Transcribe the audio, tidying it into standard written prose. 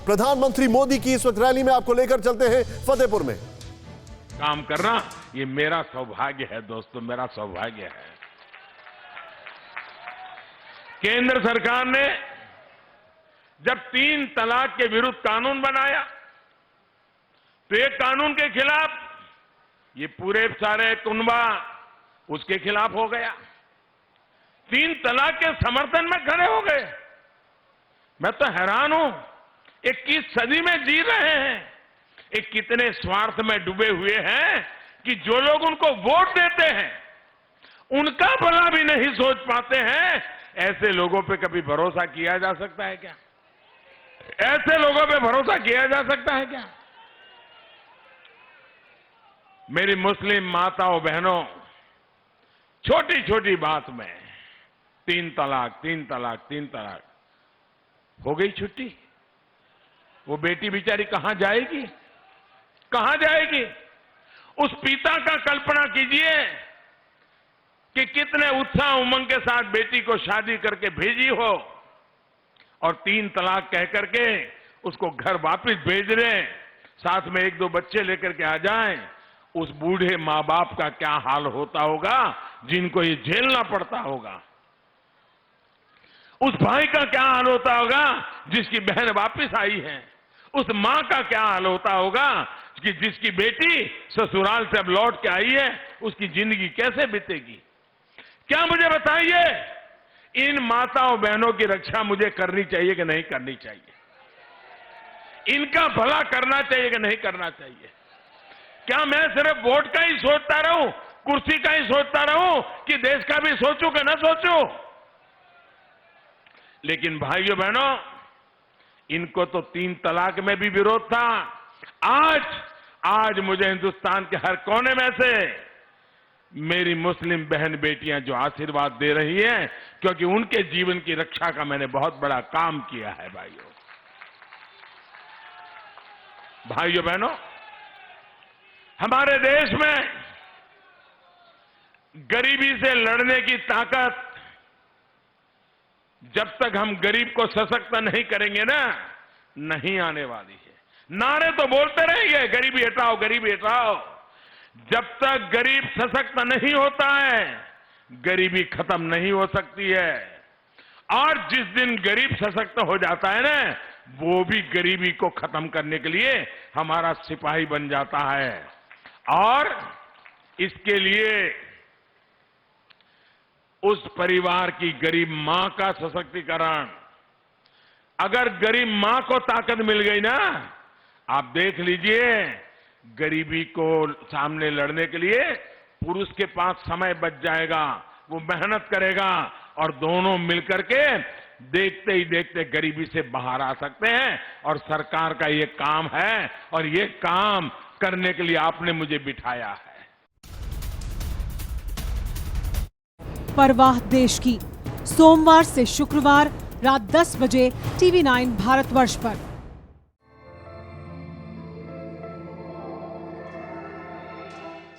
प्रधानमंत्री मोदी की इस वक्त रैली में आपको लेकर चलते हैं फतेहपुर में। काम करना ये मेरा सौभाग्य है दोस्तों, मेरा सौभाग्य है। केंद्र सरकार ने जब 3 तलाक के विरुद्ध कानून बनाया तो एक कानून के खिलाफ ये पूरे सारे कुनबा उसके खिलाफ हो गया। 3 तलाक के समर्थन में खड़े हो गए। मैं तो हैरान हूं, 21 सदी में जी रहे हैं, एक कितने स्वार्थ में डूबे हुए हैं कि जो लोग उनको वोट देते हैं उनका भला भी नहीं सोच पाते हैं। ऐसे लोगों पे कभी भरोसा किया जा सकता है क्या? ऐसे लोगों पे भरोसा किया जा सकता है क्या? मेरी मुस्लिम माताओं बहनों, छोटी छोटी बात में 3 तलाक 3 तलाक 3 तलाक हो गई छुट्टी। वो बेटी बेचारी कहां जाएगी? कहां जाएगी? उस पिता का कल्पना कीजिए कि कितने उत्साह उमंग के साथ बेटी को शादी करके भेजी हो और 3 तलाक कह करके उसको घर वापस भेज रहे, साथ में 1-2 बच्चे लेकर के आ जाएं। उस बूढ़े मां बाप का क्या हाल होता होगा जिनको ये झेलना पड़ता होगा। उस भाई का क्या हाल होता होगा जिसकी बहन वापस आई है। उस मां का क्या हाल होता होगा कि जिसकी बेटी ससुराल से अब लौट के आई है, उसकी जिंदगी कैसे बीतेगी? क्या मुझे बताइए, इन माताओं बहनों की रक्षा मुझे करनी चाहिए कि नहीं करनी चाहिए? इनका भला करना चाहिए कि नहीं करना चाहिए? क्या मैं सिर्फ वोट का ही सोचता रहूं, कुर्सी का ही सोचता रहूं कि देश का भी सोचूं कि न सोचूं? लेकिन भाइयों बहनों, इनको तो 3 तलाक में भी विरोध था। आज मुझे हिंदुस्तान के हर कोने में से मेरी मुस्लिम बहन बेटियां जो आशीर्वाद दे रही हैं, क्योंकि उनके जीवन की रक्षा का मैंने बहुत बड़ा काम किया है। भाइयों बहनों, हमारे देश में गरीबी से लड़ने की ताकत, जब तक हम गरीब को सशक्त नहीं करेंगे ना, नहीं आने वाली है। नारे तो बोलते रहेंगे, गरीबी हटाओ गरीबी हटाओ। जब तक गरीब सशक्त नहीं होता है, गरीबी खत्म नहीं हो सकती है। और जिस दिन गरीब सशक्त हो जाता है ना, वो भी गरीबी को खत्म करने के लिए हमारा सिपाही बन जाता है। और इसके लिए उस परिवार की गरीब मां का सशक्तिकरण, अगर गरीब मां को ताकत मिल गई ना, आप देख लीजिए, गरीबी को सामने लड़ने के लिए पुरुष के पास समय बच जाएगा। वो मेहनत करेगा और दोनों मिलकर के देखते ही देखते गरीबी से बाहर आ सकते हैं। और सरकार का ये काम है और ये काम करने के लिए आपने मुझे बिठाया है। परवाह देश की, सोमवार से शुक्रवार रात 10 बजे TV9 भारतवर्ष पर।